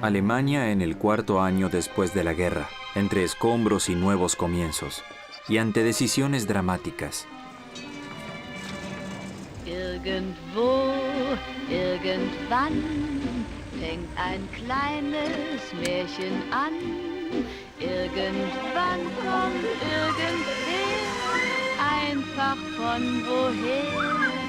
Alemania en el cuarto año después de la guerra, entre escombros y nuevos comienzos, y ante decisiones dramáticas. Irgendwo, irgendwann fängt ein kleines Märchen an. Irgendwann kommt irgendwer, einfach von woher.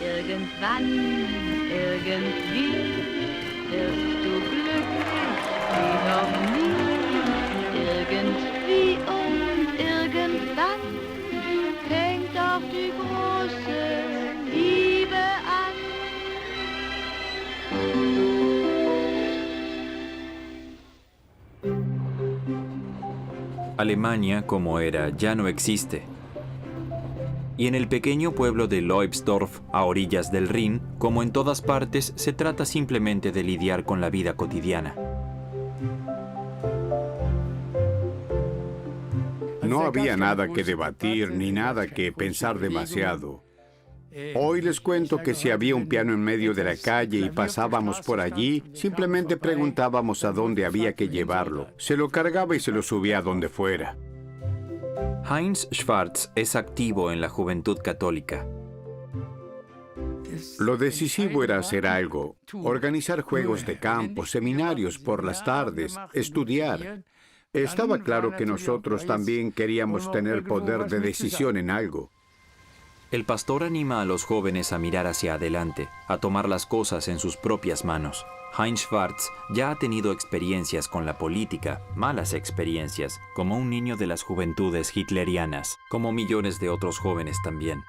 Irgendwann, irgendwie wirst du glücklich wie noch nie. Irgendwie und irgendwann fängt auch die große Liebe an. Alemania, como era, ya no existe. Y en el pequeño pueblo de Leubsdorf, a orillas del Rin, como en todas partes, se trata simplemente de lidiar con la vida cotidiana. No había nada que debatir ni nada que pensar demasiado. Hoy les cuento que si había un piano en medio de la calle y pasábamos por allí, simplemente preguntábamos a dónde había que llevarlo. Se lo cargaba y se lo subía a donde fuera. Heinz Schwarz es activo en la Juventud Católica. Lo decisivo era hacer algo, organizar juegos de campo, seminarios por las tardes, estudiar. Estaba claro que nosotros también queríamos tener poder de decisión en algo. El pastor anima a los jóvenes a mirar hacia adelante, a tomar las cosas en sus propias manos. Heinz Schwarz ya ha tenido experiencias con la política, malas experiencias, como un niño de las juventudes hitlerianas, como millones de otros jóvenes también.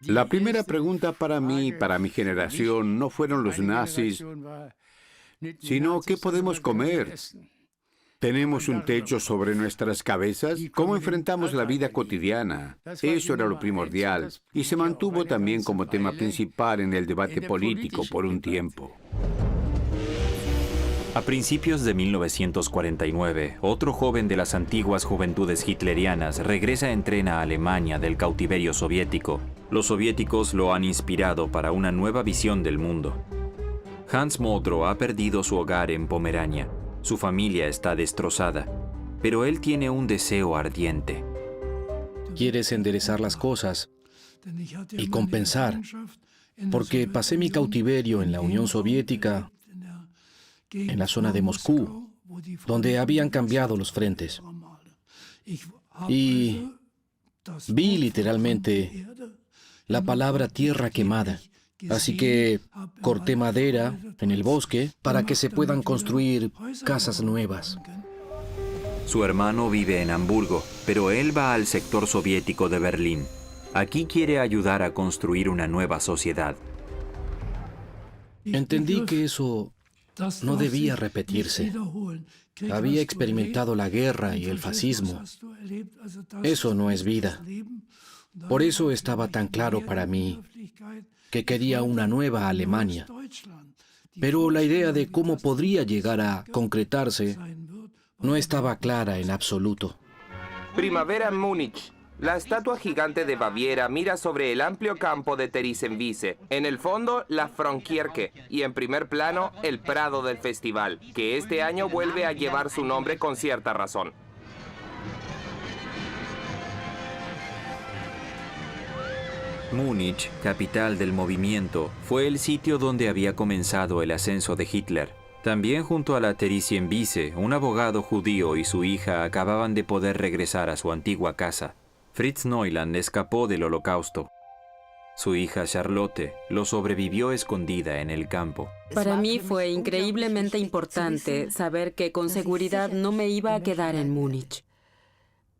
La primera pregunta para mí y para mi generación no fueron los nazis, sino ¿qué podemos comer? ¿Tenemos un techo sobre nuestras cabezas? ¿Cómo enfrentamos la vida cotidiana? Eso era lo primordial, y se mantuvo también como tema principal en el debate político por un tiempo. A principios de 1949, otro joven de las antiguas juventudes hitlerianas regresa en tren a Alemania del cautiverio soviético. Los soviéticos lo han inspirado para una nueva visión del mundo. Hans Modrow ha perdido su hogar en Pomerania. Su familia está destrozada, pero él tiene un deseo ardiente. Quieres enderezar las cosas y compensar, porque pasé mi cautiverio en la Unión Soviética, en la zona de Moscú, donde habían cambiado los frentes. Y vi literalmente la palabra tierra quemada. Así que corté madera en el bosque para que se puedan construir casas nuevas. Su hermano vive en Hamburgo, pero él va al sector soviético de Berlín. Aquí quiere ayudar a construir una nueva sociedad. Entendí que eso no debía repetirse. Había experimentado la guerra y el fascismo. Eso no es vida. Por eso estaba tan claro para mí que quería una nueva Alemania. Pero la idea de cómo podría llegar a concretarse no estaba clara en absoluto. Primavera en Múnich. La estatua gigante de Baviera mira sobre el amplio campo de Theresienwiese. En el fondo, la Frontierke. Y en primer plano, el Prado del Festival, que este año vuelve a llevar su nombre con cierta razón. Múnich, capital del movimiento, fue el sitio donde había comenzado el ascenso de Hitler. También junto a la Theresienwiese, un abogado judío y su hija acababan de poder regresar a su antigua casa. Fritz Neuland escapó del Holocausto. Su hija Charlotte lo sobrevivió escondida en el campo. Para mí fue increíblemente importante saber que con seguridad no me iba a quedar en Múnich.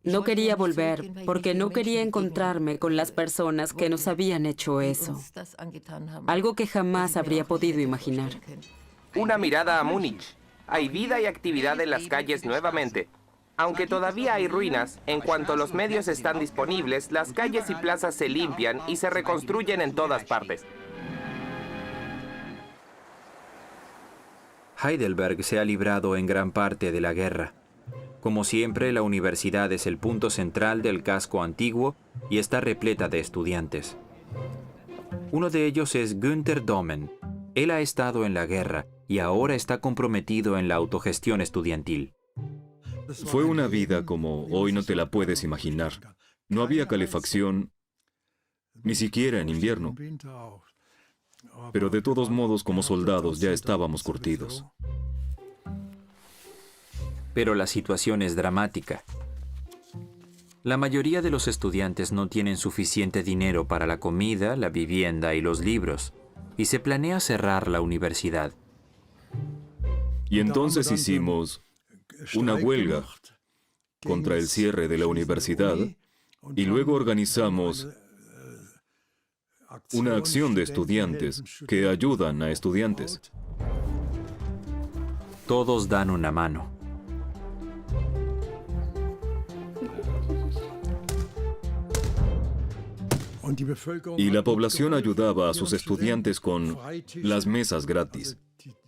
No quería volver porque no quería encontrarme con las personas que nos habían hecho eso. Algo que jamás habría podido imaginar. Una mirada a Múnich. Hay vida y actividad en las calles nuevamente. Aunque todavía hay ruinas, en cuanto los medios están disponibles, las calles y plazas se limpian y se reconstruyen en todas partes. Heidelberg se ha librado en gran parte de la guerra. Como siempre, la universidad es el punto central del casco antiguo y está repleta de estudiantes. Uno de ellos es Günther Domen. Él ha estado en la guerra y ahora está comprometido en la autogestión estudiantil. Fue una vida como hoy no te la puedes imaginar. No había calefacción, ni siquiera en invierno. Pero de todos modos, como soldados, ya estábamos curtidos. Pero la situación es dramática. La mayoría de los estudiantes no tienen suficiente dinero para la comida, la vivienda y los libros, y se planea cerrar la universidad. Y entonces hicimos una huelga contra el cierre de la universidad y luego organizamos una acción de estudiantes que ayudan a estudiantes. Todos dan una mano. Y la población ayudaba a sus estudiantes con las mesas gratis.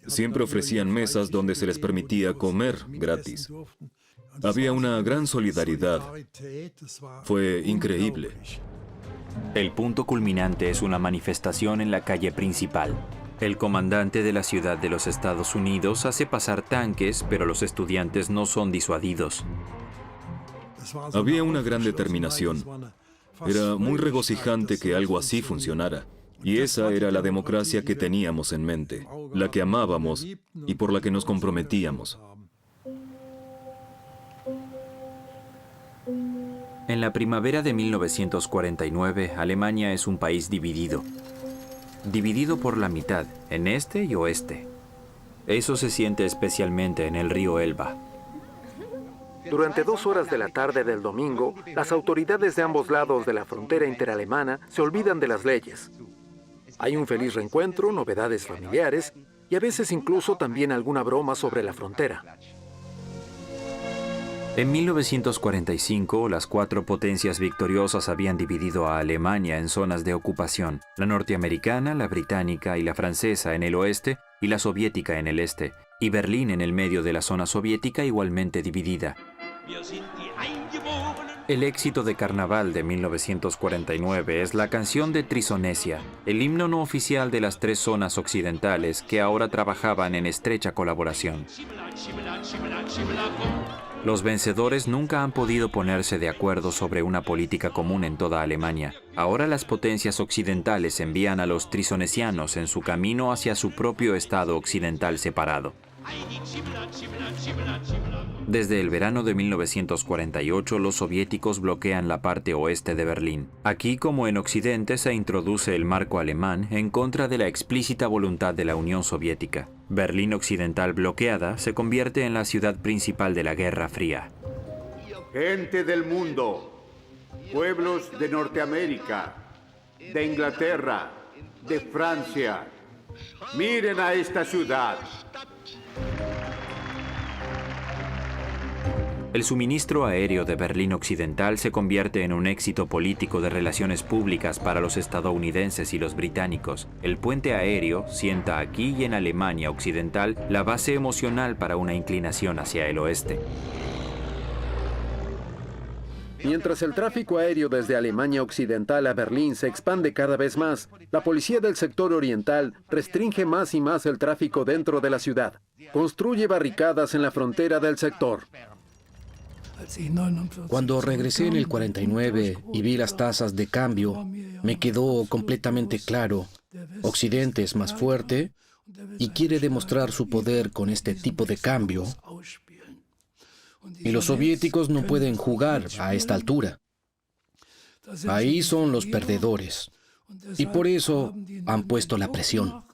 Siempre ofrecían mesas donde se les permitía comer gratis. Había una gran solidaridad. Fue increíble. El punto culminante es una manifestación en la calle principal. El comandante de la ciudad de los Estados Unidos hace pasar tanques, pero los estudiantes no son disuadidos. Había una gran determinación. Era muy regocijante que algo así funcionara. Y esa era la democracia que teníamos en mente, la que amábamos y por la que nos comprometíamos. En la primavera de 1949, Alemania es un país dividido. Dividido por la mitad, en este y oeste. Eso se siente especialmente en el río Elba. Durante 2 horas de la tarde del domingo, las autoridades de ambos lados de la frontera interalemana se olvidan de las leyes. Hay un feliz reencuentro, novedades familiares y a veces incluso también alguna broma sobre la frontera. En 1945, las 4 potencias victoriosas habían dividido a Alemania en zonas de ocupación: la norteamericana, la británica y la francesa en el oeste y la soviética en el este, y Berlín en el medio de la zona soviética igualmente dividida. El éxito de Carnaval de 1949 es la canción de Trisonesia, el himno no oficial de las 3 zonas occidentales que ahora trabajaban en estrecha colaboración. Los vencedores nunca han podido ponerse de acuerdo sobre una política común en toda Alemania. Ahora las potencias occidentales envían a los trisonesianos en su camino hacia su propio estado occidental separado. Desde el verano de 1948, los soviéticos bloquean la parte oeste de Berlín. Aquí, como en Occidente, se introduce el marco alemán en contra de la explícita voluntad de la Unión Soviética. Berlín Occidental bloqueada se convierte en la ciudad principal de la Guerra Fría. Gente del mundo, pueblos de Norteamérica, de Inglaterra, de Francia, miren a esta ciudad. El suministro aéreo de Berlín Occidental se convierte en un éxito político de relaciones públicas para los estadounidenses y los británicos. El puente aéreo sienta aquí y en Alemania Occidental la base emocional para una inclinación hacia el oeste. Mientras el tráfico aéreo desde Alemania Occidental a Berlín se expande cada vez más, la policía del sector oriental restringe más y más el tráfico dentro de la ciudad. Construye barricadas en la frontera del sector. Cuando regresé en el 49 y vi las tasas de cambio, me quedó completamente claro: Occidente es más fuerte y quiere demostrar su poder con este tipo de cambio. Y los soviéticos no pueden jugar a esta altura. Ahí son los perdedores. Y por eso han puesto la presión.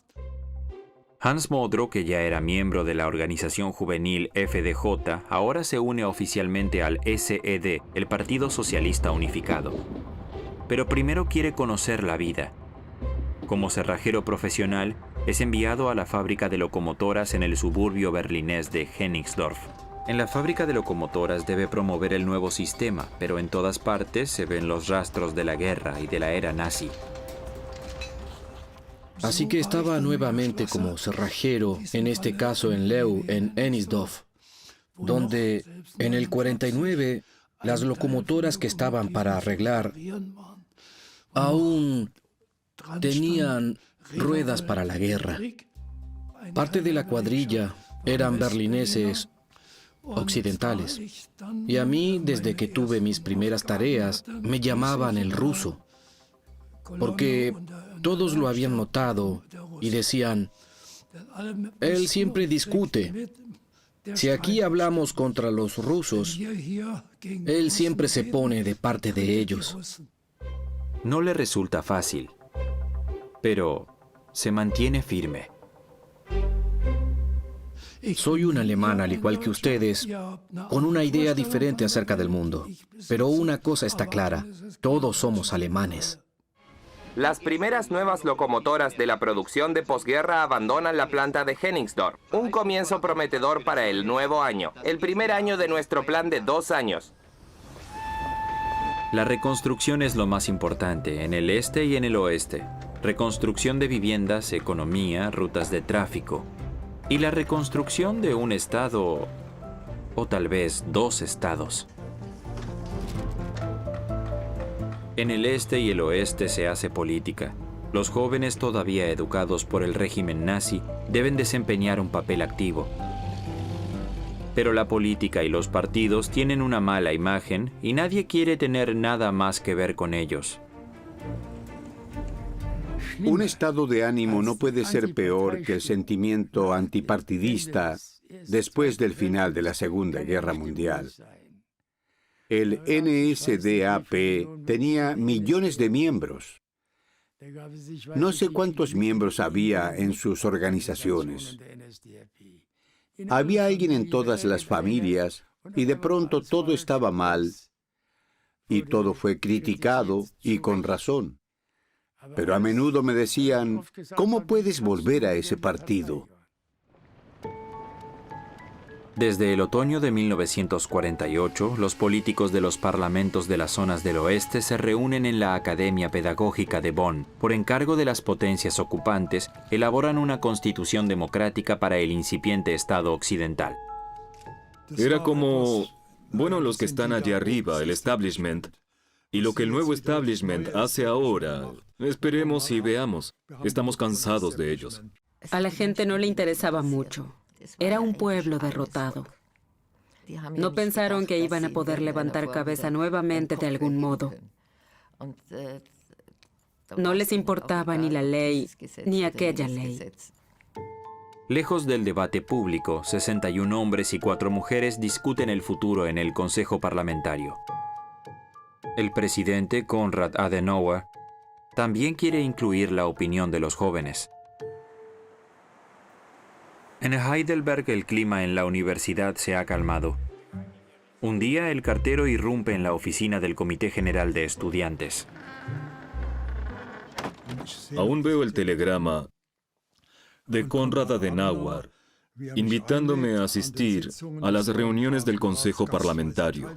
Hans Modrow, que ya era miembro de la organización juvenil FDJ, ahora se une oficialmente al SED, el Partido Socialista Unificado. Pero primero quiere conocer la vida. Como cerrajero profesional, es enviado a la fábrica de locomotoras en el suburbio berlinés de Hennigsdorf. En la fábrica de locomotoras debe promover el nuevo sistema, pero en todas partes se ven los rastros de la guerra y de la era nazi. Así que estaba nuevamente como cerrajero, en este caso en Leu, en Ennisdorf, donde en el 49 las locomotoras que estaban para arreglar aún tenían ruedas para la guerra. Parte de la cuadrilla eran berlineses occidentales. Y a mí, desde que tuve mis primeras tareas, me llamaban el ruso, porque todos lo habían notado y decían, él siempre discute. Si aquí hablamos contra los rusos, él siempre se pone de parte de ellos. No le resulta fácil, pero se mantiene firme. Soy un alemán, al igual que ustedes, con una idea diferente acerca del mundo. Pero una cosa está clara, todos somos alemanes. Las primeras nuevas locomotoras de la producción de posguerra abandonan la planta de Hennigsdorf. Un comienzo prometedor para el nuevo año, el primer año de nuestro plan de 2 años. La reconstrucción es lo más importante en el este y en el oeste. Reconstrucción de viviendas, economía, rutas de tráfico. Y la reconstrucción de un estado, o tal vez 2 estados. En el este y el oeste se hace política. Los jóvenes todavía educados por el régimen nazi deben desempeñar un papel activo. Pero la política y los partidos tienen una mala imagen y nadie quiere tener nada más que ver con ellos. Un estado de ánimo no puede ser peor que el sentimiento antipartidista después del final de la Segunda Guerra Mundial. El NSDAP tenía millones de miembros. No sé cuántos miembros había en sus organizaciones. Había alguien en todas las familias y de pronto todo estaba mal y todo fue criticado y con razón. Pero a menudo me decían, ¿cómo puedes volver a ese partido? Desde el otoño de 1948, los políticos de los parlamentos de las zonas del oeste se reúnen en la Academia Pedagógica de Bonn. Por encargo de las potencias ocupantes, elaboran una constitución democrática para el incipiente Estado occidental. Era como, bueno, los que están allá arriba, el establishment, y lo que el nuevo establishment hace ahora, esperemos y veamos. Estamos cansados de ellos. A la gente no le interesaba mucho. Era un pueblo derrotado. No pensaron que iban a poder levantar cabeza nuevamente de algún modo. No les importaba ni la ley, ni aquella ley. Lejos del debate público, 61 hombres y 4 mujeres discuten el futuro en el Consejo Parlamentario. El presidente, Konrad Adenauer, también quiere incluir la opinión de los jóvenes. En Heidelberg el clima en la universidad se ha calmado. Un día el cartero irrumpe en la oficina del Comité General de Estudiantes. Aún veo el telegrama de Konrad Adenauer invitándome a asistir a las reuniones del Consejo Parlamentario.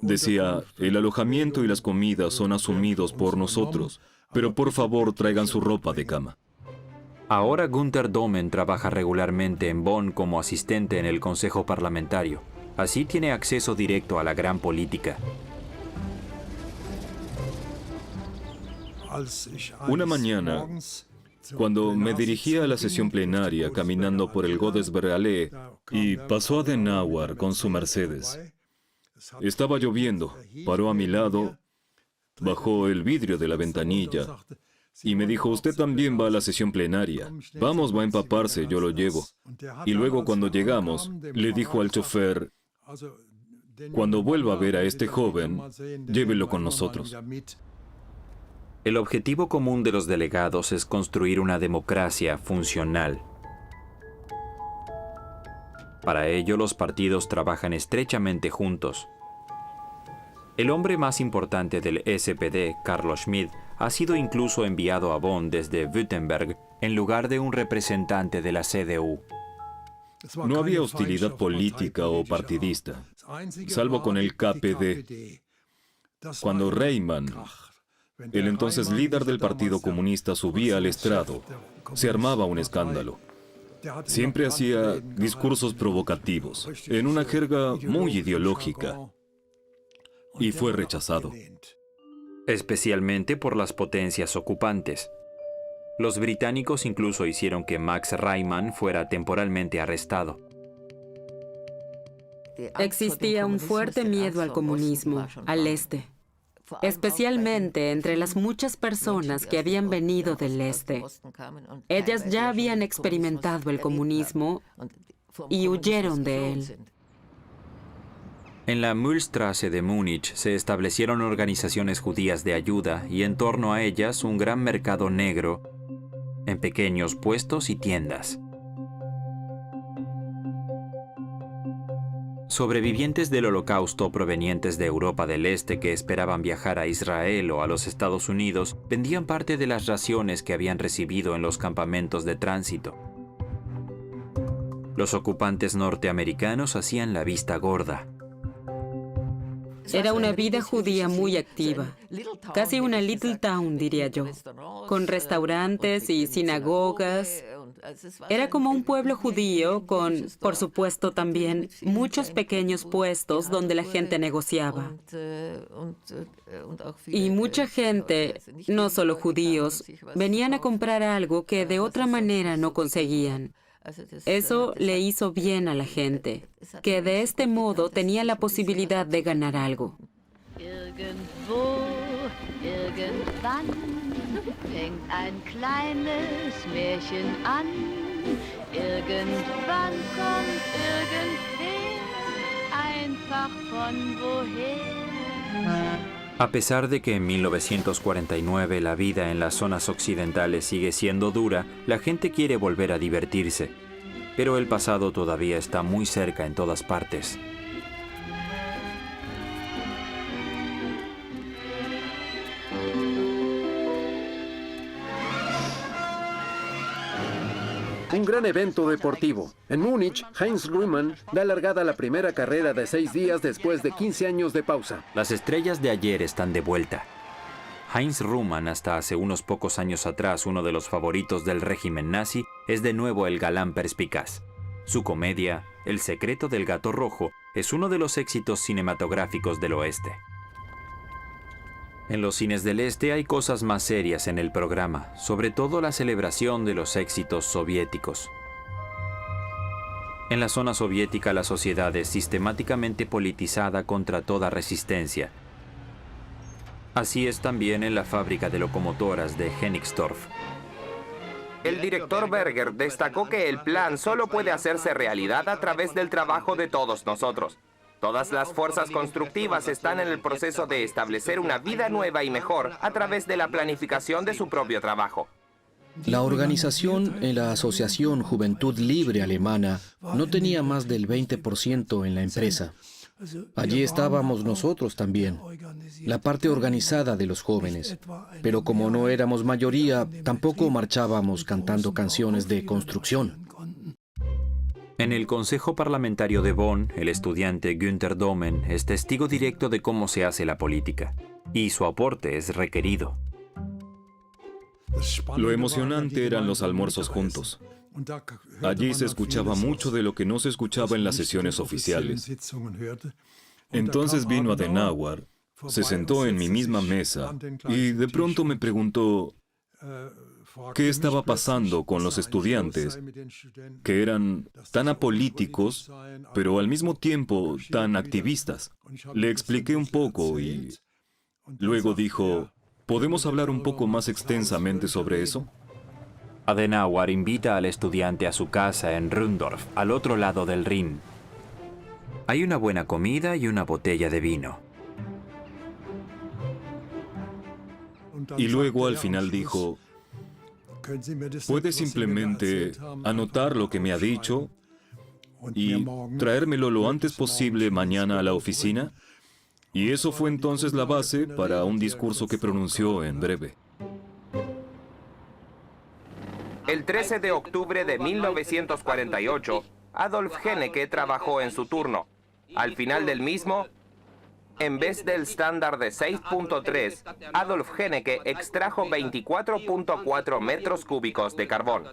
Decía, el alojamiento y las comidas son asumidos por nosotros, pero por favor traigan su ropa de cama. Ahora Günther Domen trabaja regularmente en Bonn como asistente en el Consejo Parlamentario. Así tiene acceso directo a la gran política. Una mañana, cuando me dirigía a la sesión plenaria caminando por el Godesberg-Allee y pasó Adenauer con su Mercedes. Estaba lloviendo, paró a mi lado, bajó el vidrio de la ventanilla y me dijo, usted también va a la sesión plenaria. Vamos, va a empaparse, yo lo llevo. Y luego cuando llegamos, le dijo al chofer, cuando vuelva a ver a este joven, llévelo con nosotros. El objetivo común de los delegados es construir una democracia funcional. Para ello, los partidos trabajan estrechamente juntos. El hombre más importante del SPD, Carlo Schmidt, ha sido incluso enviado a Bonn desde Württemberg en lugar de un representante de la CDU. No había hostilidad política o partidista, salvo con el KPD. Cuando Reimann El entonces líder del Partido Comunista subía al estrado, se armaba un escándalo. Siempre hacía discursos provocativos, en una jerga muy ideológica, y fue rechazado. Especialmente por las potencias ocupantes. Los británicos incluso hicieron que Max Reimann fuera temporalmente arrestado. Existía un fuerte miedo al comunismo, al este, especialmente entre las muchas personas que habían venido del este. Ellas ya habían experimentado el comunismo y huyeron de él. En la Mühlstraße de Múnich se establecieron organizaciones judías de ayuda y en torno a ellas un gran mercado negro en pequeños puestos y tiendas. Sobrevivientes del Holocausto provenientes de Europa del Este que esperaban viajar a Israel o a los Estados Unidos vendían parte de las raciones que habían recibido en los campamentos de tránsito. Los ocupantes norteamericanos hacían la vista gorda. Era una vida judía muy activa, casi una little town, diría yo, con restaurantes y sinagogas. Era como un pueblo judío con, por supuesto también, muchos pequeños puestos donde la gente negociaba. Y mucha gente, no solo judíos, venían a comprar algo que de otra manera no conseguían. Eso le hizo bien a la gente, que de este modo tenía la posibilidad de ganar algo. Irgendwo, irgendwann fängt ein kleines Märchen an. Irgendwann kommt irgendwer, einfach von woher. A pesar de que en 1949 la vida en las zonas occidentales sigue siendo dura, la gente quiere volver a divertirse. Pero el pasado todavía está muy cerca en todas partes. Un gran evento deportivo. En Múnich, Heinz Rühmann da largada a la primera carrera de 6 días después de 15 años de pausa. Las estrellas de ayer están de vuelta. Heinz Rühmann, hasta hace unos pocos años atrás uno de los favoritos del régimen nazi, es de nuevo el galán perspicaz. Su comedia, El secreto del gato rojo, es uno de los éxitos cinematográficos del oeste. En los cines del este hay cosas más serias en el programa, sobre todo la celebración de los éxitos soviéticos. En la zona soviética la sociedad es sistemáticamente politizada contra toda resistencia. Así es también en la fábrica de locomotoras de Hennigsdorf. El director Berger destacó que el plan solo puede hacerse realidad a través del trabajo de todos nosotros. Todas las fuerzas constructivas están en el proceso de establecer una vida nueva y mejor a través de la planificación de su propio trabajo. La organización en la Asociación Juventud Libre Alemana no tenía más del 20% en la empresa. Allí estábamos nosotros también, la parte organizada de los jóvenes. Pero como no éramos mayoría, tampoco marchábamos cantando canciones de construcción. En el Consejo Parlamentario de Bonn, el estudiante Günther Domen es testigo directo de cómo se hace la política, y su aporte es requerido. Lo emocionante eran los almuerzos juntos. Allí se escuchaba mucho de lo que no se escuchaba en las sesiones oficiales. Entonces vino Adenauer, se sentó en mi misma mesa y de pronto me preguntó qué estaba pasando con los estudiantes, que eran tan apolíticos, pero al mismo tiempo tan activistas. Le expliqué un poco y luego dijo, ¿podemos hablar un poco más extensamente sobre eso? Adenauer invita al estudiante a su casa en Rundorf, al otro lado del Rin. Hay una buena comida y una botella de vino. Y luego al final dijo, ¿puede simplemente anotar lo que me ha dicho y traérmelo lo antes posible mañana a la oficina? Y eso fue entonces la base para un discurso que pronunció en breve. El 13 de octubre de 1948, Adolf Hennecke trabajó en su turno. Al final del mismo, En vez del estándar de 6.3, Adolf Hennecke extrajo 24.4 metros cúbicos de carbón.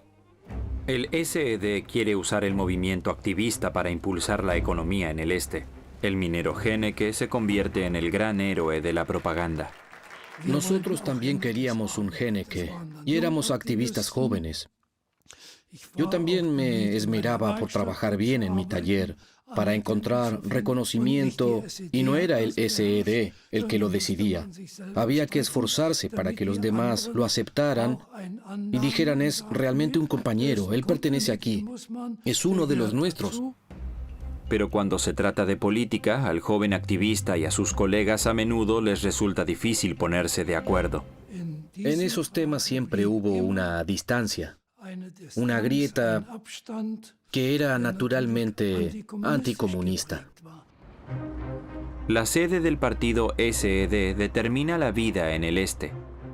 El SED quiere usar el movimiento activista para impulsar la economía en el este. El minero Hennecke se convierte en el gran héroe de la propaganda. Nosotros también queríamos un Hennecke y éramos activistas jóvenes. Yo también me esmeraba por trabajar bien en mi taller, para encontrar reconocimiento, y no era el SED el que lo decidía. Había que esforzarse para que los demás lo aceptaran y dijeran: es realmente un compañero, él pertenece aquí, es uno de los nuestros. Pero cuando se trata de política, al joven activista y a sus colegas a menudo les resulta difícil ponerse de acuerdo. En esos temas siempre hubo una distancia, una grieta que era naturalmente anticomunista. La sede del partido SED determina la vida en el este,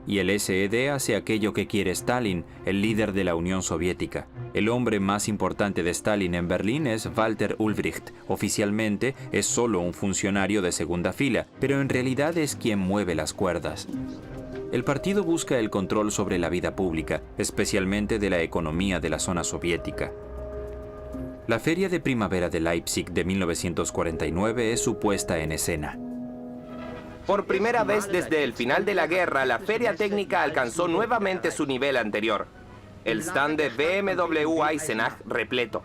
y el SED hace aquello que quiere Stalin, el líder de la Unión Soviética. El hombre más importante de Stalin en Berlín es Walter Ulbricht. Oficialmente es solo un funcionario de segunda fila, pero en realidad es quien mueve las cuerdas. El partido busca el control sobre la vida pública, especialmente de la economía de la zona soviética. La Feria de Primavera de Leipzig de 1949 es su puesta en escena. Por primera vez desde el final de la guerra, la feria técnica alcanzó nuevamente su nivel anterior. El stand de BMW Eisenach repleto.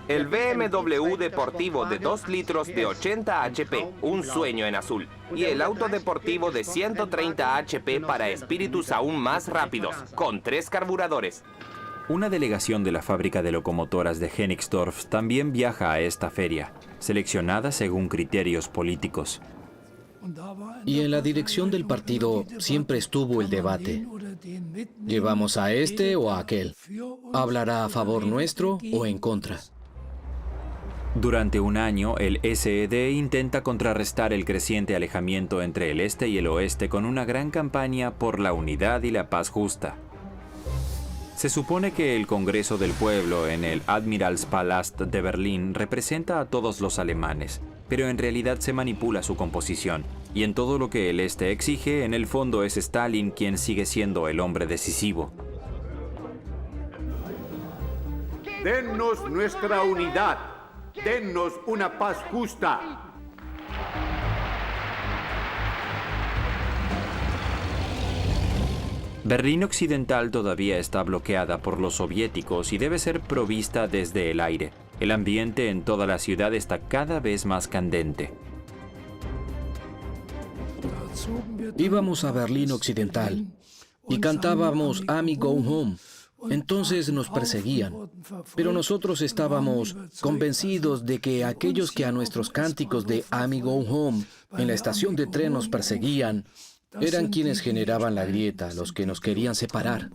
El BMW deportivo de 2 litros de 80 HP, un sueño en azul. Y el auto deportivo de 130 HP para espíritus aún más rápidos, con 3 carburadores. Una delegación de la fábrica de locomotoras de Hennigsdorf también viaja a esta feria, seleccionada según criterios políticos. Y en la dirección del partido siempre estuvo el debate. ¿Llevamos a este o a aquel? ¿Hablará a favor nuestro o en contra? Durante un año, el SED intenta contrarrestar el creciente alejamiento entre el este y el oeste con una gran campaña por la unidad y la paz justa. Se supone que el Congreso del Pueblo en el Admiralspalast de Berlín representa a todos los alemanes, pero en realidad se manipula su composición, y en todo lo que el este exige, en el fondo es Stalin quien sigue siendo el hombre decisivo. Dennos nuestra unidad. Dennos una paz justa. Berlín Occidental todavía está bloqueada por los soviéticos y debe ser provista desde el aire. El ambiente en toda la ciudad está cada vez más candente. Íbamos a Berlín Occidental y cantábamos "Ami Go Home". Entonces nos perseguían, pero nosotros estábamos convencidos de que aquellos que a nuestros cánticos de "Ami Go Home" en la estación de tren nos perseguían, eran quienes generaban la grieta, los que nos querían separar.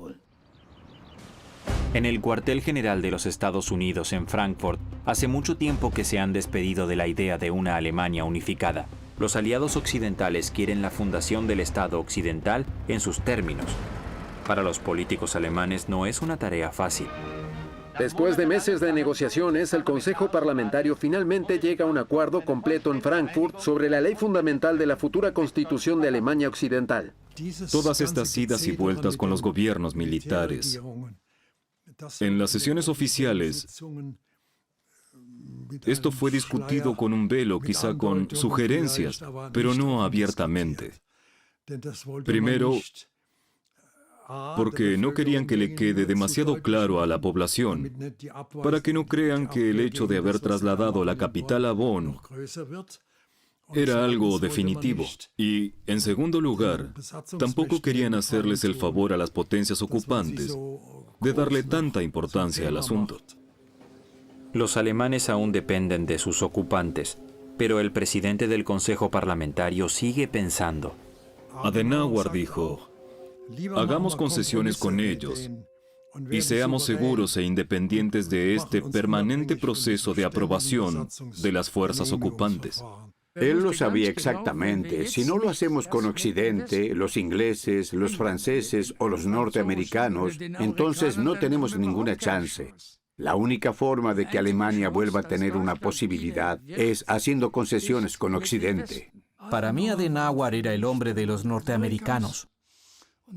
En el cuartel general de los Estados Unidos en Frankfurt, hace mucho tiempo que se han despedido de la idea de una Alemania unificada. Los aliados occidentales quieren la fundación del Estado occidental en sus términos. Para los políticos alemanes no es una tarea fácil. Después de meses de negociaciones, el Consejo Parlamentario finalmente llega a un acuerdo completo en Frankfurt sobre la ley fundamental de la futura Constitución de Alemania Occidental. Todas estas idas y vueltas con los gobiernos militares. En las sesiones oficiales, esto fue discutido con un velo, quizá con sugerencias, pero no abiertamente. Primero, porque no querían que le quede demasiado claro a la población, para que no crean que el hecho de haber trasladado la capital a Bonn era algo definitivo. Y, en segundo lugar, tampoco querían hacerles el favor a las potencias ocupantes de darle tanta importancia al asunto. Los alemanes aún dependen de sus ocupantes, pero el presidente del Consejo Parlamentario sigue pensando. Adenauer dijo: hagamos concesiones con ellos y seamos seguros e independientes de este permanente proceso de aprobación de las fuerzas ocupantes. Él lo sabía exactamente. Si no lo hacemos con Occidente, los ingleses, los franceses o los norteamericanos, entonces no tenemos ninguna chance. La única forma de que Alemania vuelva a tener una posibilidad es haciendo concesiones con Occidente. Para mí, Adenauer era el hombre de los norteamericanos.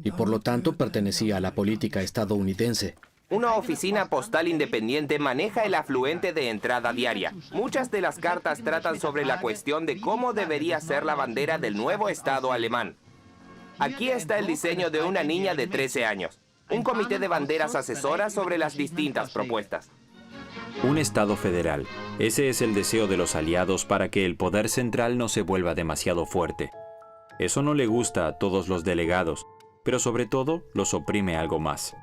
Y por lo tanto pertenecía a la política estadounidense. Una oficina postal independiente maneja el afluente de entrada diaria. Muchas de las cartas tratan sobre la cuestión de cómo debería ser la bandera del nuevo Estado alemán. Aquí está el diseño de una niña de 13 años. Un comité de banderas asesora sobre las distintas propuestas. Un Estado federal. Ese es el deseo de los aliados para que el poder central no se vuelva demasiado fuerte. Eso no le gusta a todos los delegados, pero sobre todo los oprime algo más.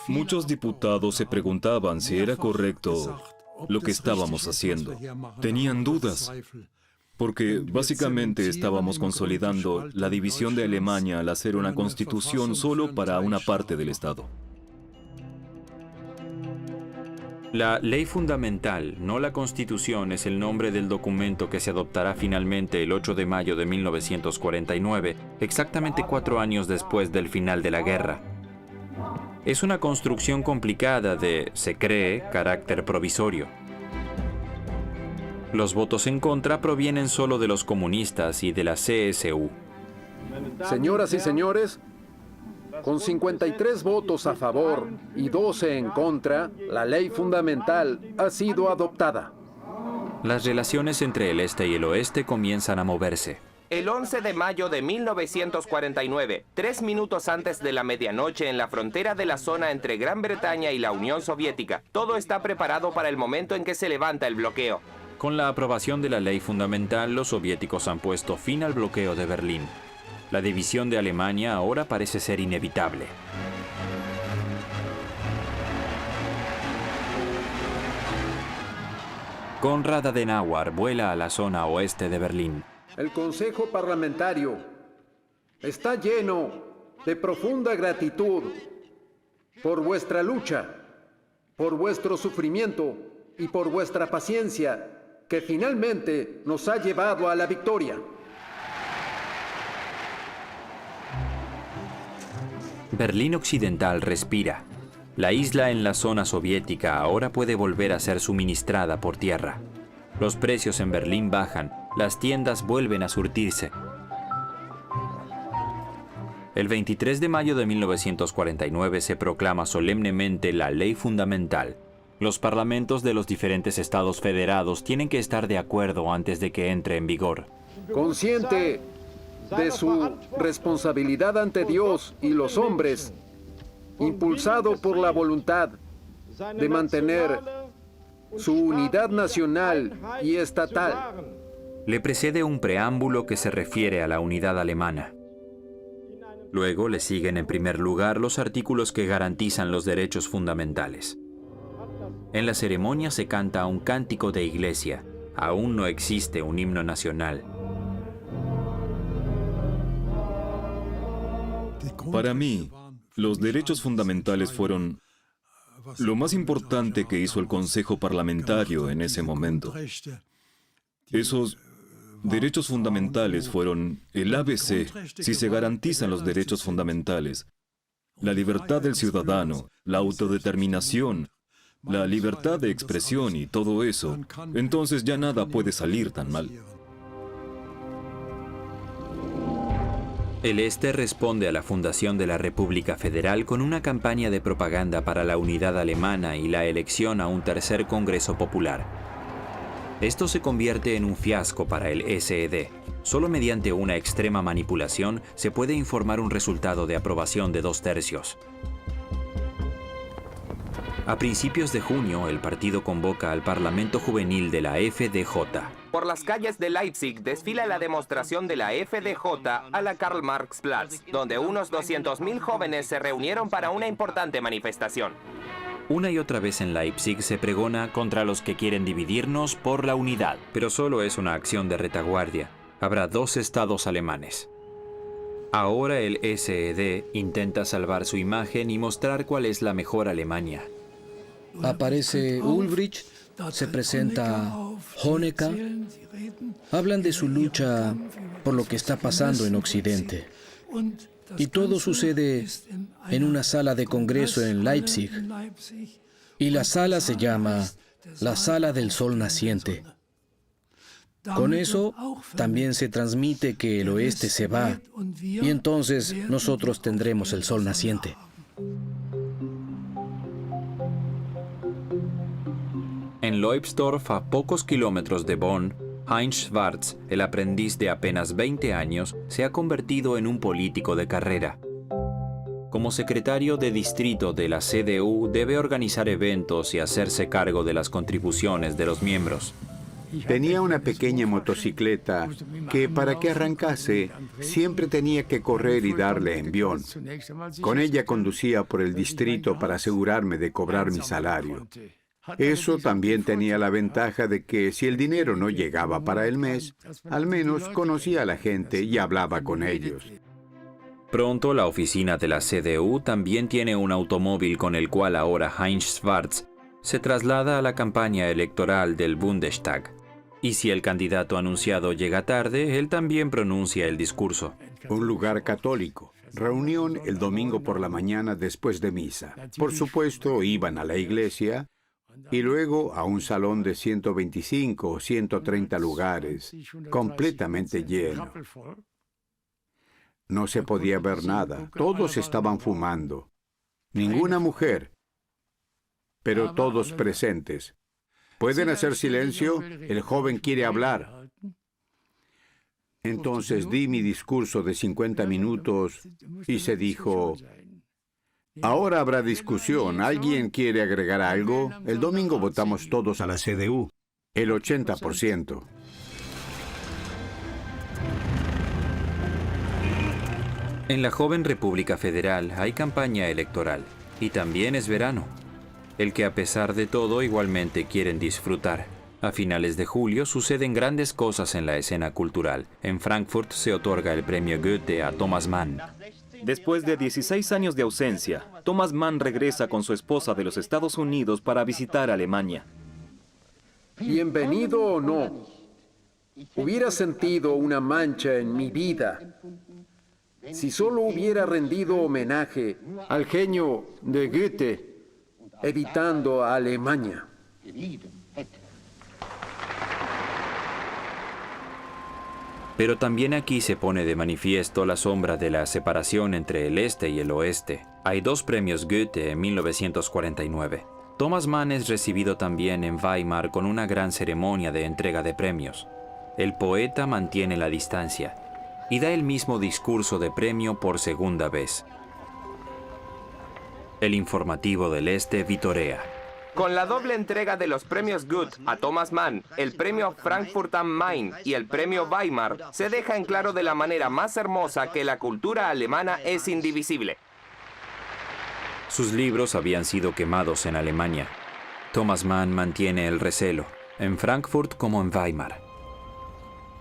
Muchos diputados se preguntaban si era correcto lo que estábamos haciendo. Tenían dudas, porque básicamente estábamos consolidando la división de Alemania al hacer una constitución solo para una parte del Estado. La Ley Fundamental, no la Constitución, es el nombre del documento que se adoptará finalmente el 8 de mayo de 1949, exactamente 4 años después del final de la guerra. Es una construcción complicada de, se cree, carácter provisorio. Los votos en contra provienen solo de los comunistas y de la CSU. Señoras y señores, con 53 votos a favor y 12 en contra, la ley fundamental ha sido adoptada. Las relaciones entre el este y el oeste comienzan a moverse. El 11 de mayo de 1949, 3 minutos antes de la medianoche en la frontera de la zona entre Gran Bretaña y la Unión Soviética, todo está preparado para el momento en que se levanta el bloqueo. Con la aprobación de la ley fundamental, los soviéticos han puesto fin al bloqueo de Berlín. La división de Alemania ahora parece ser inevitable. Konrad Adenauer vuela a la zona oeste de Berlín. El Consejo Parlamentario está lleno de profunda gratitud por vuestra lucha, por vuestro sufrimiento y por vuestra paciencia, que finalmente nos ha llevado a la victoria. Berlín Occidental respira. La isla en la zona soviética ahora puede volver a ser suministrada por tierra. Los precios en Berlín bajan, las tiendas vuelven a surtirse. El 23 de mayo de 1949 se proclama solemnemente la Ley Fundamental. Los parlamentos de los diferentes estados federados tienen que estar de acuerdo antes de que entre en vigor. Consciente de su responsabilidad ante Dios y los hombres, impulsado por la voluntad de mantener su unidad nacional y estatal. Le precede un preámbulo que se refiere a la unidad alemana. Luego le siguen en primer lugar los artículos que garantizan los derechos fundamentales. En la ceremonia se canta un cántico de iglesia. Aún no existe un himno nacional. Para mí, los derechos fundamentales fueron lo más importante que hizo el Consejo Parlamentario en ese momento. Esos derechos fundamentales fueron el ABC. Si se garantizan los derechos fundamentales, la libertad del ciudadano, la autodeterminación, la libertad de expresión y todo eso, entonces ya nada puede salir tan mal. El Este responde a la fundación de la República Federal con una campaña de propaganda para la unidad alemana y la elección a un tercer Congreso Popular. Esto se convierte en un fiasco para el SED. Solo mediante una extrema manipulación se puede informar un resultado de aprobación de 2/3. A principios de junio, el partido convoca al Parlamento Juvenil de la FDJ. Por las calles de Leipzig desfila la demostración de la FDJ a la Karl-Marx-Platz, donde unos 200.000 jóvenes se reunieron para una importante manifestación. Una y otra vez en Leipzig se pregona contra los que quieren dividirnos por la unidad, pero solo es una acción de retaguardia. Habrá 2 estados alemanes. Ahora el SED intenta salvar su imagen y mostrar cuál es la mejor Alemania. Aparece Ulbricht, se presenta Honecker, hablan de su lucha por lo que está pasando en Occidente. Y todo sucede en una sala de congreso en Leipzig. Y la sala se llama la Sala del Sol Naciente. Con eso también se transmite que el oeste se va y entonces nosotros tendremos el sol naciente. En Leubsdorf, a pocos kilómetros de Bonn, Heinz Schwarz, el aprendiz de apenas 20 años, se ha convertido en un político de carrera. Como secretario de distrito de la CDU, debe organizar eventos y hacerse cargo de las contribuciones de los miembros. Tenía una pequeña motocicleta que para que arrancase siempre tenía que correr y darle envión. Con ella conducía por el distrito para asegurarme de cobrar mi salario. Eso también tenía la ventaja de que si el dinero no llegaba para el mes, al menos conocía a la gente y hablaba con ellos. Pronto la oficina de la CDU también tiene un automóvil con el cual ahora Heinz Schwarz se traslada a la campaña electoral del Bundestag. Y si el candidato anunciado llega tarde, él también pronuncia el discurso. Un lugar católico. Reunión el domingo por la mañana después de misa. Por supuesto, iban a la iglesia y luego a un salón de 125 o 130 lugares, completamente lleno. No se podía ver nada. Todos estaban fumando. Ninguna mujer, pero todos presentes. ¿Pueden hacer silencio? El joven quiere hablar. Entonces di mi discurso de 50 minutos y se dijo, ahora habrá discusión. ¿Alguien quiere agregar algo? El domingo votamos todos a la CDU, el 80%. En la joven República Federal hay campaña electoral y también es verano, el que a pesar de todo igualmente quieren disfrutar. A finales de julio suceden grandes cosas en la escena cultural. En Frankfurt se otorga el premio Goethe a Thomas Mann. Después de 16 años de ausencia, Thomas Mann regresa con su esposa de los Estados Unidos para visitar Alemania. Bienvenido o no, hubiera sentido una mancha en mi vida si solo hubiera rendido homenaje al genio de Goethe, evitando a Alemania. Pero también aquí se pone de manifiesto la sombra de la separación entre el este y el oeste. Hay dos premios Goethe en 1949. Thomas Mann es recibido también en Weimar con una gran ceremonia de entrega de premios. El poeta mantiene la distancia y da el mismo discurso de premio por segunda vez. El informativo del Este vitorea. Con la doble entrega de los premios Goethe a Thomas Mann, el premio Frankfurt am Main y el premio Weimar, se deja en claro de la manera más hermosa que la cultura alemana es indivisible. Sus libros habían sido quemados en Alemania. Thomas Mann mantiene el recelo, en Frankfurt como en Weimar.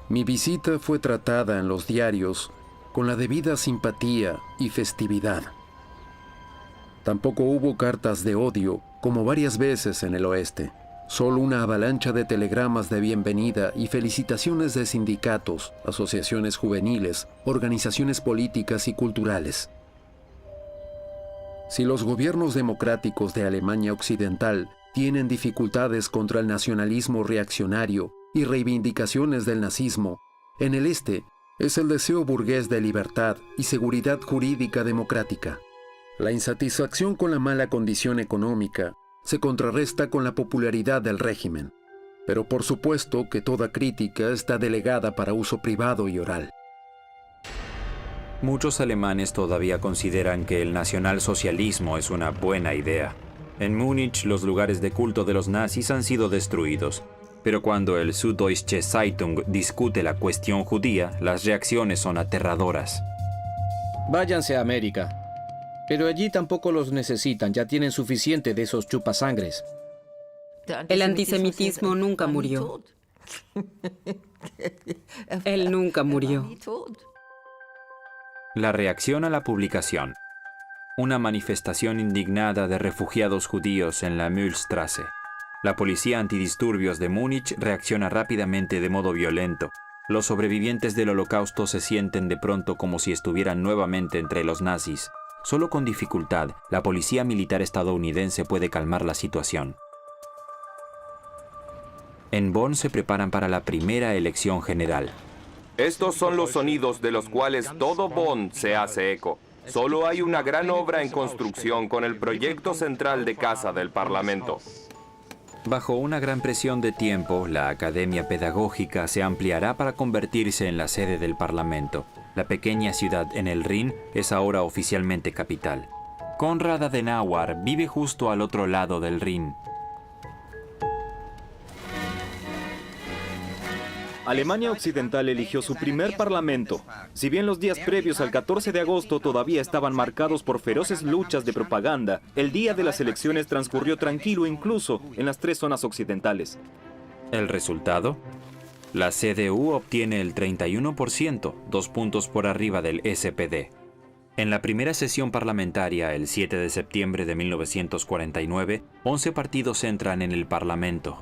Mi visita fue tratada en los diarios con la debida simpatía y festividad. Tampoco hubo cartas de odio, como varias veces en el oeste. Solo una avalancha de telegramas de bienvenida y felicitaciones de sindicatos, asociaciones juveniles, organizaciones políticas y culturales. Si los gobiernos democráticos de Alemania Occidental tienen dificultades contra el nacionalismo reaccionario y reivindicaciones del nazismo, en el este es el deseo burgués de libertad y seguridad jurídica democrática. La insatisfacción con la mala condición económica se contrarresta con la popularidad del régimen, pero por supuesto que toda crítica está delegada para uso privado y oral. Muchos alemanes todavía consideran que el nacionalsocialismo es una buena idea. En Múnich, los lugares de culto de los nazis han sido destruidos. Pero cuando el Süddeutsche Zeitung discute la cuestión judía, las reacciones son aterradoras. Váyanse a América. Pero allí tampoco los necesitan, ya tienen suficiente de esos chupasangres. El antisemitismo nunca murió. Él nunca murió. La reacción a la publicación. Una manifestación indignada de refugiados judíos en la Mühlstraße. La policía antidisturbios de Múnich reacciona rápidamente de modo violento. Los sobrevivientes del Holocausto se sienten de pronto como si estuvieran nuevamente entre los nazis. Solo con dificultad, la policía militar estadounidense puede calmar la situación. En Bonn se preparan para la primera elección general. Estos son los sonidos de los cuales todo Bonn se hace eco. Solo hay una gran obra en construcción con el proyecto central de Casa del Parlamento. Bajo una gran presión de tiempo, la Academia Pedagógica se ampliará para convertirse en la sede del Parlamento. La pequeña ciudad en el Rin es ahora oficialmente capital. Konrad Adenauer vive justo al otro lado del Rin. Alemania Occidental eligió su primer parlamento. Si bien los días previos al 14 de agosto todavía estaban marcados por feroces luchas de propaganda, el día de las elecciones transcurrió tranquilo incluso en las 3 zonas occidentales. ¿El resultado? La CDU obtiene el 31%, 2 puntos por arriba del SPD. En la primera sesión parlamentaria, el 7 de septiembre de 1949, 11 partidos entran en el Parlamento.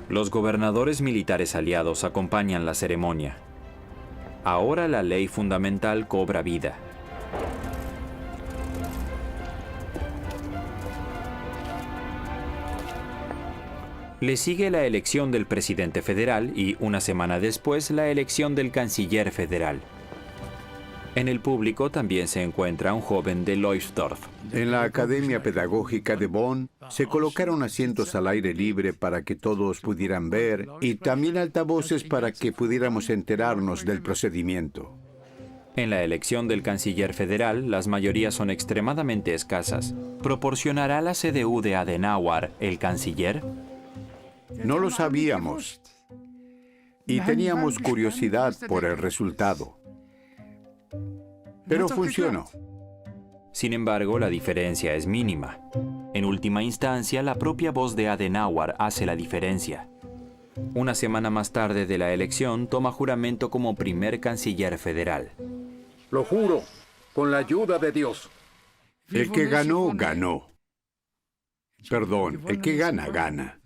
Los gobernadores militares aliados acompañan la ceremonia. Ahora la ley fundamental cobra vida. Le sigue la elección del presidente federal y, una semana después, la elección del canciller federal. En el público también se encuentra un joven de Leuchtdorf. En la Academia Pedagógica de Bonn se colocaron asientos al aire libre para que todos pudieran ver y también altavoces para que pudiéramos enterarnos del procedimiento. En la elección del canciller federal, las mayorías son extremadamente escasas. ¿Proporcionará la CDU de Adenauer el canciller? No lo sabíamos y teníamos curiosidad por el resultado. Pero funcionó. Sin embargo, la diferencia es mínima. En última instancia, la propia voz de Adenauer hace la diferencia. Una semana más tarde de la elección, toma juramento como primer canciller federal. Lo juro, con la ayuda de Dios. El que ganó, ganó. Perdón, el que gana, gana.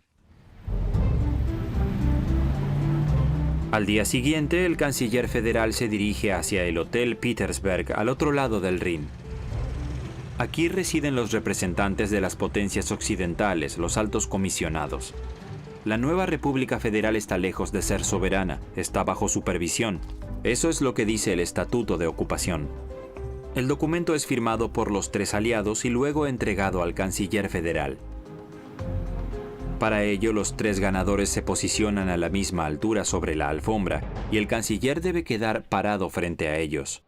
Al día siguiente, el canciller federal se dirige hacia el Hotel Petersberg, al otro lado del Rin. Aquí residen los representantes de las potencias occidentales, los altos comisionados. La nueva República Federal está lejos de ser soberana, está bajo supervisión. Eso es lo que dice el Estatuto de Ocupación. El documento es firmado por los 3 aliados y luego entregado al canciller federal. Para ello, los 3 ganadores se posicionan a la misma altura sobre la alfombra y el canciller debe quedar parado frente a ellos.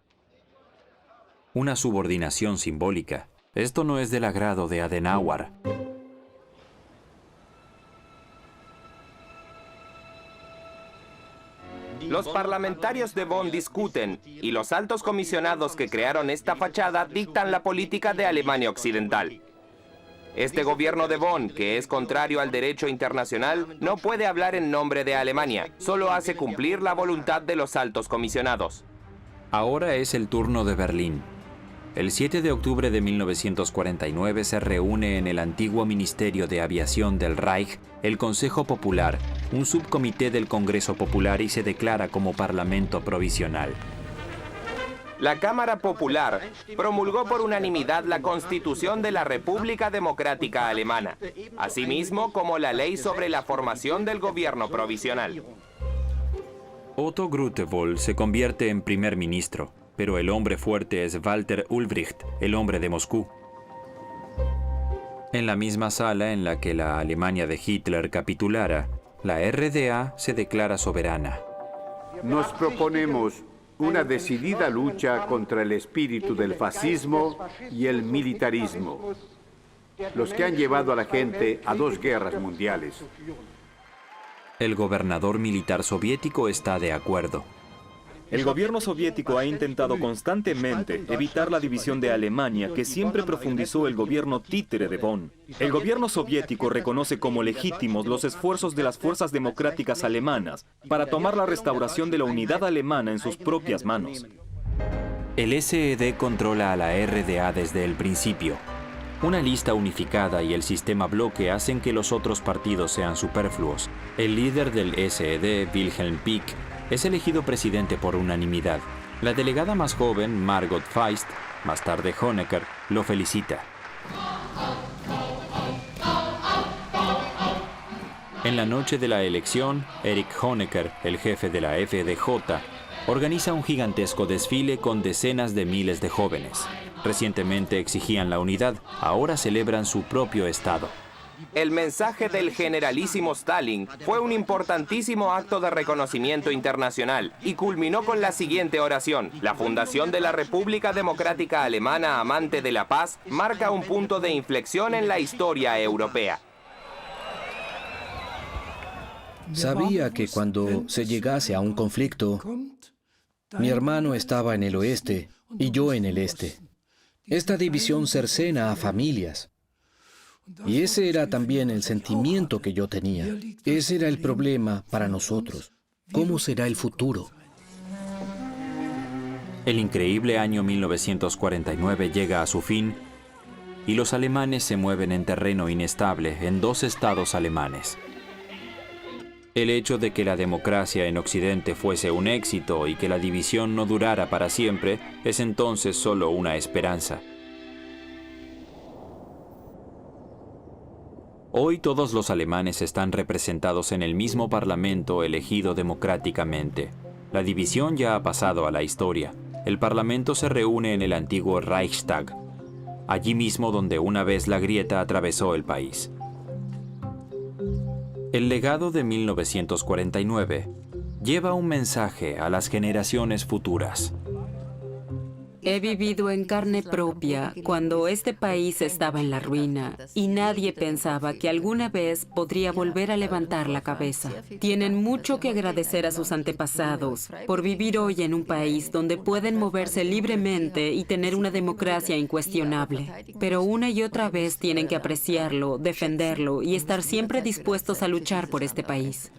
Una subordinación simbólica. Esto no es del agrado de Adenauer. Los parlamentarios de Bonn discuten y los altos comisionados que crearon esta fachada dictan la política de Alemania Occidental. Este gobierno de Bonn, que es contrario al derecho internacional, no puede hablar en nombre de Alemania, solo hace cumplir la voluntad de los altos comisionados. Ahora es el turno de Berlín. El 7 de octubre de 1949 se reúne en el antiguo Ministerio de Aviación del Reich el Consejo Popular, un subcomité del Congreso Popular, y se declara como Parlamento provisional. La Cámara Popular promulgó por unanimidad la Constitución de la República Democrática Alemana, asimismo como la ley sobre la formación del gobierno provisional. Otto Grotewohl se convierte en primer ministro, pero el hombre fuerte es Walter Ulbricht, el hombre de Moscú. En la misma sala en la que la Alemania de Hitler capitulara, la RDA se declara soberana. Nos proponemos una decidida lucha contra el espíritu del fascismo y el militarismo, los que han llevado a la gente a 2 guerras mundiales. El gobernador militar soviético está de acuerdo. El gobierno soviético ha intentado constantemente evitar la división de Alemania que siempre profundizó el gobierno títere de Bonn. El gobierno soviético reconoce como legítimos los esfuerzos de las fuerzas democráticas alemanas para tomar la restauración de la unidad alemana en sus propias manos. El SED controla a la RDA desde el principio. Una lista unificada y el sistema bloque hacen que los otros partidos sean superfluos. El líder del SED, Wilhelm Pieck, Es elegido presidente por unanimidad. La delegada más joven, Margot Feist, más tarde Honecker, lo felicita. En la noche de la elección, Erich Honecker, el jefe de la FDJ, organiza un gigantesco desfile con decenas de miles de jóvenes. Recientemente exigían la unidad, ahora celebran su propio estado. El mensaje del generalísimo Stalin fue un importantísimo acto de reconocimiento internacional y culminó con la siguiente oración. La fundación de la República Democrática Alemana amante de la paz marca un punto de inflexión en la historia europea. Sabía que cuando se llegase a un conflicto, mi hermano estaba en el oeste y yo en el este. Esta división cercena a familias. Y ese era también el sentimiento que yo tenía. Ese era el problema para nosotros. ¿Cómo será el futuro? El increíble año 1949 llega a su fin y los alemanes se mueven en terreno inestable en 2 estados alemanes. El hecho de que la democracia en Occidente fuese un éxito y que la división no durara para siempre es entonces solo una esperanza. Hoy todos los alemanes están representados en el mismo parlamento elegido democráticamente. La división ya ha pasado a la historia. El parlamento se reúne en el antiguo Reichstag, allí mismo donde una vez la grieta atravesó el país. El legado de 1949 lleva un mensaje a las generaciones futuras. He vivido en carne propia cuando este país estaba en la ruina y nadie pensaba que alguna vez podría volver a levantar la cabeza. Tienen mucho que agradecer a sus antepasados por vivir hoy en un país donde pueden moverse libremente y tener una democracia incuestionable. Pero una y otra vez tienen que apreciarlo, defenderlo y estar siempre dispuestos a luchar por este país.